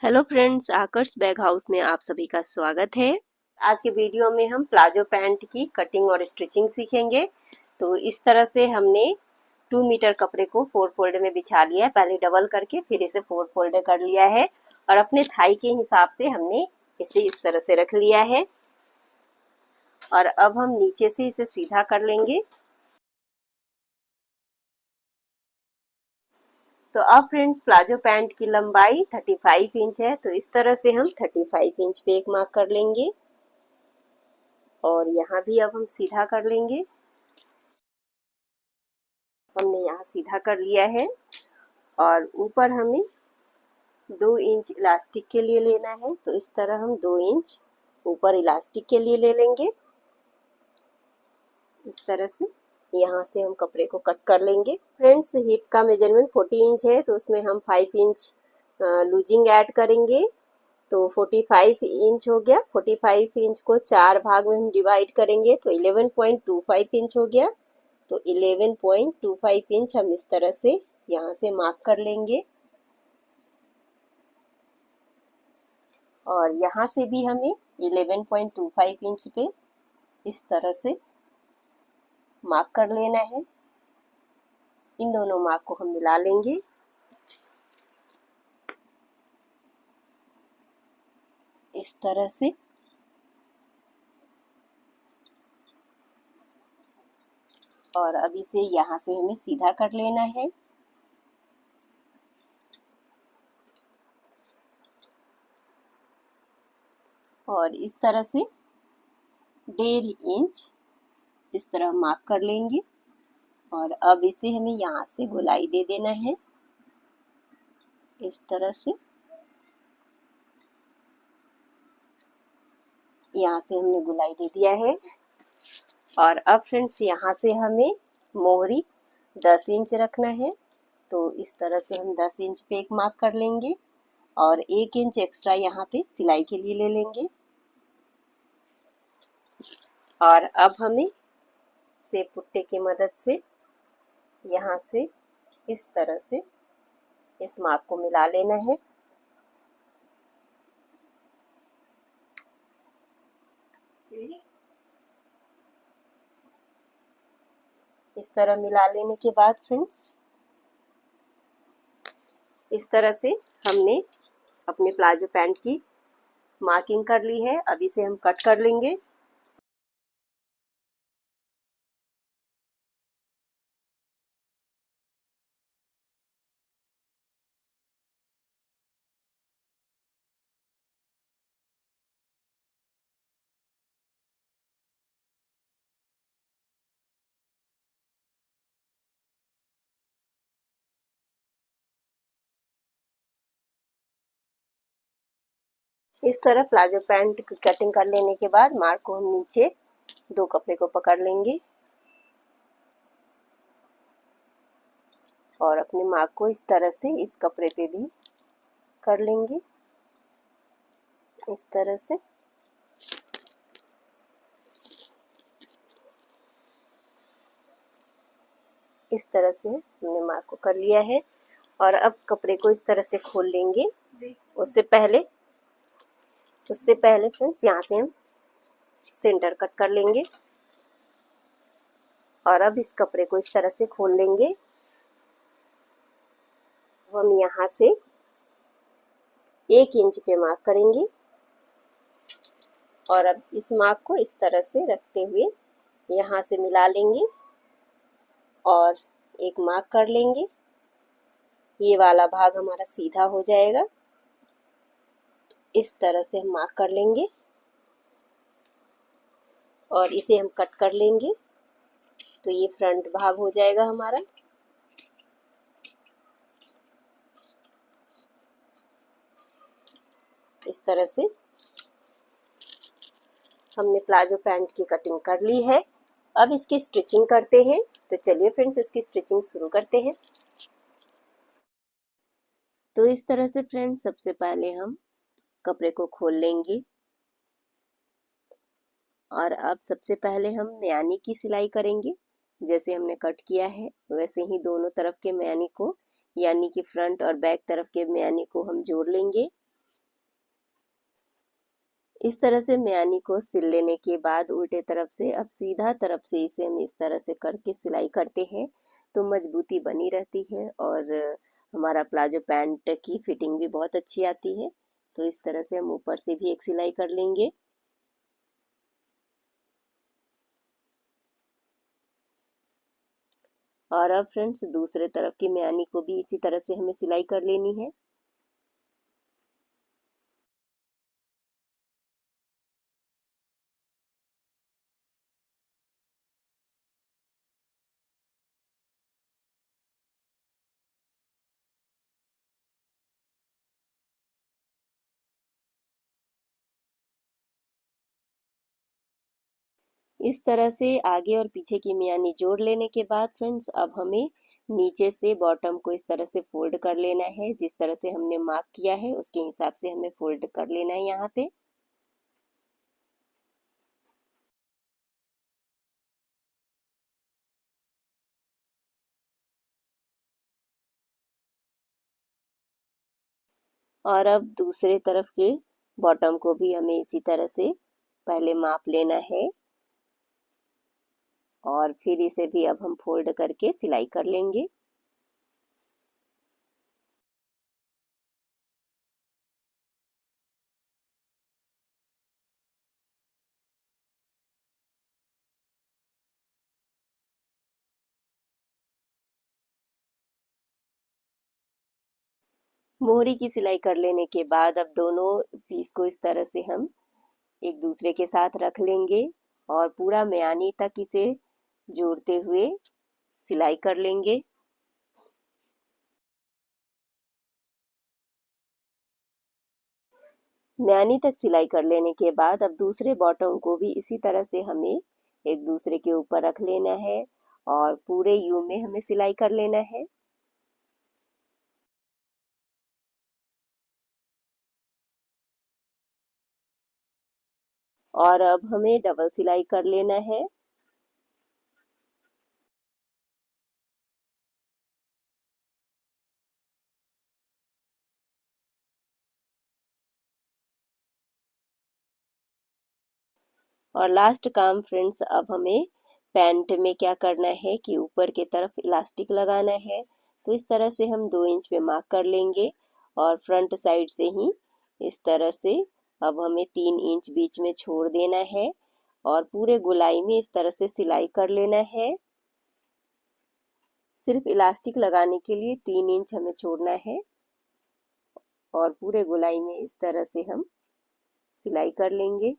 Hello friends, आकर्ष bag house में आप सभी का स्वागत है। आज के वीडियो में हम प्लाजो पैंट की कटिंग और स्टिचिंग सीखेंगे। तो इस तरह से हमने 2 मीटर कपड़े को 4 फोल्ड में बिछा लिया है, पहले डबल करके फिर इसे 4 फोल्ड कर लिया है और अपने थाई के हिसाब से हमने इसे इस तरह से रख लिया है। और अब हम नीचे से इसे सीधा कर लेंगे। तो अब फ्रेंड्स, प्लाजो पैंट की लंबाई 35 इंच है, तो इस तरह से हम 35 इंच पे एक मार्क कर लेंगे और यहाँ भी अब हम सीधा कर लेंगे। हमने यहाँ सीधा कर लिया है और ऊपर हमें 2 इंच इलास्टिक के लिए लेना है, तो इस तरह हम 2 इंच ऊपर इलास्टिक के लिए ले लेंगे। इस तरह से यहाँ से हम कपड़े को कट कर लेंगे। फ्रेंड्स, हिप का मेजरमेंट 40 इंच है, तो उसमें हम 5 इंच लूजिंग ऐड करेंगे, तो 45 इंच हो गया। 45 इंच को 4 भाग में हम डिवाइड करेंगे तो 11.25 इंच हो गया। तो 11.25 इंच हम इस तरह से यहाँ से मार्क कर लेंगे और यहाँ से भी हमें 11.25 इंच पे इस तरह से मार्क कर लेना है। इन दोनों मार्क को हम मिला लेंगे। इस तरह से और अब इसे यहाँ से हमें सीधा कर लेना है। और इस तरह से 1.5 इंच इस तरह मार्क कर लेंगे और अब इसे हमें यहाँ से गोलाई दे देना है। इस तरह से यहाँ से हमने गोलाई दे दिया है। और अब फ्रेंड्स, यहाँ से हमें मोहरी 10 इंच रखना है, तो इस तरह से हम 10 इंच पे एक मार्क कर लेंगे और 1 इंच एक्स्ट्रा यहाँ पे सिलाई के लिए ले लेंगे। और अब हमें सेब पुट्टे की मदद से यहाँ से इस तरह से इस मार्क को मिला लेना है। इस तरह मिला लेने के बाद फ्रेंड्स, इस तरह से हमने अपने प्लाजो पैंट की मार्किंग कर ली है। अब इसे हम कट कर लेंगे। इस तरह प्लाजो पैंट की कटिंग कर लेने के बाद मार्क को हम नीचे 2 कपड़े को पकड़ लेंगे और अपने मार्क को इस तरह से इस कपड़े पे भी कर लेंगे। इस तरह से इस तरह से हमने मार्क को कर लिया है और अब कपड़े को इस तरह से खोल लेंगे। उससे पहले फ्रेंड्स, यहाँ से हम सेंटर कट कर लेंगे और अब इस कपड़े को इस तरह से खोल लेंगे। हम यहाँ से 1 इंच पे मार्क करेंगे और अब इस मार्क को इस तरह से रखते हुए यहाँ से मिला लेंगे और एक मार्क कर लेंगे। ये वाला भाग हमारा सीधा हो जाएगा। इस तरह से हम मार्क कर लेंगे और इसे हम कट कर लेंगे, तो ये फ्रंट भाग हो जाएगा हमारा। इस तरह से हमने प्लाजो पैंट की कटिंग कर ली है। अब इसकी स्टिचिंग करते हैं, तो चलिए फ्रेंड्स, इसकी स्टिचिंग शुरू करते हैं। तो इस तरह से फ्रेंड्स, सबसे पहले हम कपड़े को खोल लेंगे और अब सबसे पहले हम म्यानी की सिलाई करेंगे। जैसे हमने कट किया है वैसे ही दोनों तरफ के म्यानी को, यानी कि फ्रंट और बैक तरफ के म्यानी को हम जोड़ लेंगे। इस तरह से म्यानी को सिल लेने के बाद उल्टे तरफ से अब सीधा तरफ से इसे हम इस तरह से करके सिलाई करते हैं तो मजबूती बनी रहती है और हमारा प्लाजो पैंट की फिटिंग भी बहुत अच्छी आती है। तो इस तरह से हम ऊपर से भी एक सिलाई कर लेंगे। और अब फ्रेंड्स दूसरे तरफ की म्यानी को भी इसी तरह से हमें सिलाई कर लेनी है। इस तरह से आगे और पीछे की मियानी जोड़ लेने के बाद फ्रेंड्स अब हमें नीचे से बॉटम को इस तरह से फोल्ड कर लेना है। जिस तरह से हमने मार्क किया है उसके हिसाब से हमें फोल्ड कर लेना है यहाँ पे। और अब दूसरे तरफ के बॉटम को भी हमें इसी तरह से पहले माप लेना है और फिर इसे भी अब हम फोल्ड करके सिलाई कर लेंगे। मोहरी की सिलाई कर लेने के बाद अब दोनों पीस को इस तरह से हम एक दूसरे के साथ रख लेंगे और पूरा म्यानी तक इसे जोड़ते हुए सिलाई कर लेंगे। म्यानी तक सिलाई कर लेने के बाद अब दूसरे बॉटम को भी इसी तरह से हमें एक दूसरे के ऊपर रख लेना है और पूरे यू में हमें सिलाई कर लेना है। और अब हमें डबल सिलाई कर लेना है। और लास्ट काम फ्रेंड्स अब हमें पैंट में क्या करना है कि ऊपर की तरफ इलास्टिक लगाना है। तो इस तरह से हम 2 इंच पे मार्क कर लेंगे और फ्रंट साइड से ही इस तरह से अब हमें 3 इंच बीच में छोड़ देना है और पूरे गोलाई में इस तरह से सिलाई कर लेना है। सिर्फ इलास्टिक लगाने के लिए 3 इंच हमें छोड़ना है और पूरे गोलाई में इस तरह से हम सिलाई कर लेंगे।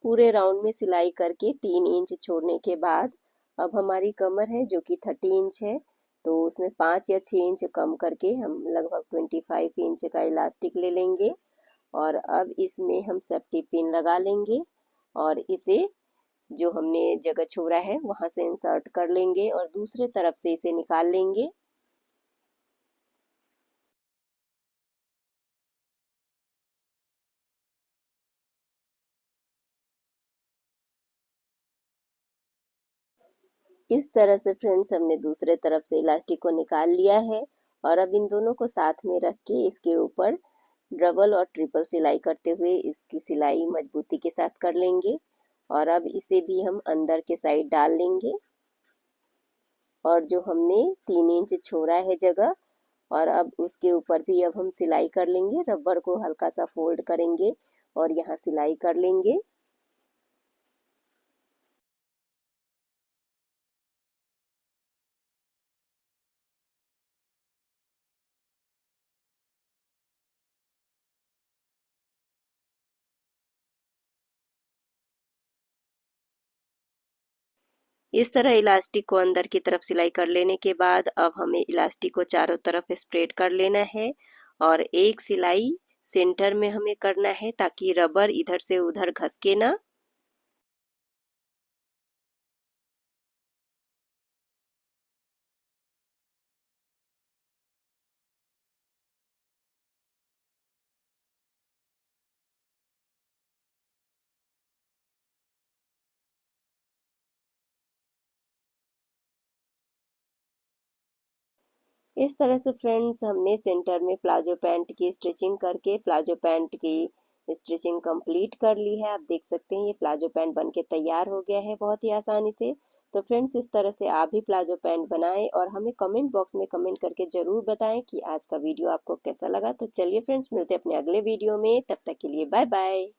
पूरे राउंड में सिलाई करके 3 इंच छोड़ने के बाद अब हमारी कमर है जो कि 30 इंच है तो उसमें 5 या 6 इंच कम करके हम लगभग 25 इंच का इलास्टिक ले लेंगे और अब इसमें हम सेफ्टी पिन लगा लेंगे और इसे जो हमने जगह छोड़ा है वहां से इंसर्ट कर लेंगे और दूसरे तरफ से इसे निकाल लेंगे। इस तरह से फ्रेंड्स हमने दूसरे तरफ से इलास्टिक को निकाल लिया है और अब इन दोनों को साथ में रख के इसके ऊपर डबल और ट्रिपल सिलाई करते हुए इसकी सिलाई मजबूती के साथ कर लेंगे और अब इसे भी हम अंदर के साइड डाल लेंगे और जो हमने 3 इंच छोड़ा है जगह और अब उसके ऊपर भी अब हम सिलाई कर लेंगे। रबर को हल्का सा फोल्ड करेंगे और यहाँ सिलाई कर लेंगे। इस तरह इलास्टिक को अंदर की तरफ सिलाई कर लेने के बाद अब हमें इलास्टिक को चारों तरफ स्प्रेड कर लेना है और एक सिलाई सेंटर में हमें करना है ताकि रबर इधर से उधर घसके ना। इस तरह से फ्रेंड्स हमने सेंटर में प्लाजो पैंट की स्टिचिंग करके प्लाजो पैंट की स्टिचिंग कंप्लीट कर ली है। आप देख सकते हैं ये प्लाजो पैंट बनके तैयार हो गया है बहुत ही आसानी से। तो फ्रेंड्स इस तरह से आप भी प्लाजो पैंट बनाएं और हमें कमेंट बॉक्स में कमेंट करके ज़रूर बताएं कि आज का वीडियो आपको कैसा लगा। तो चलिए फ्रेंड्स मिलते हैं अपने अगले वीडियो में, तब तक के लिए बाय बाय।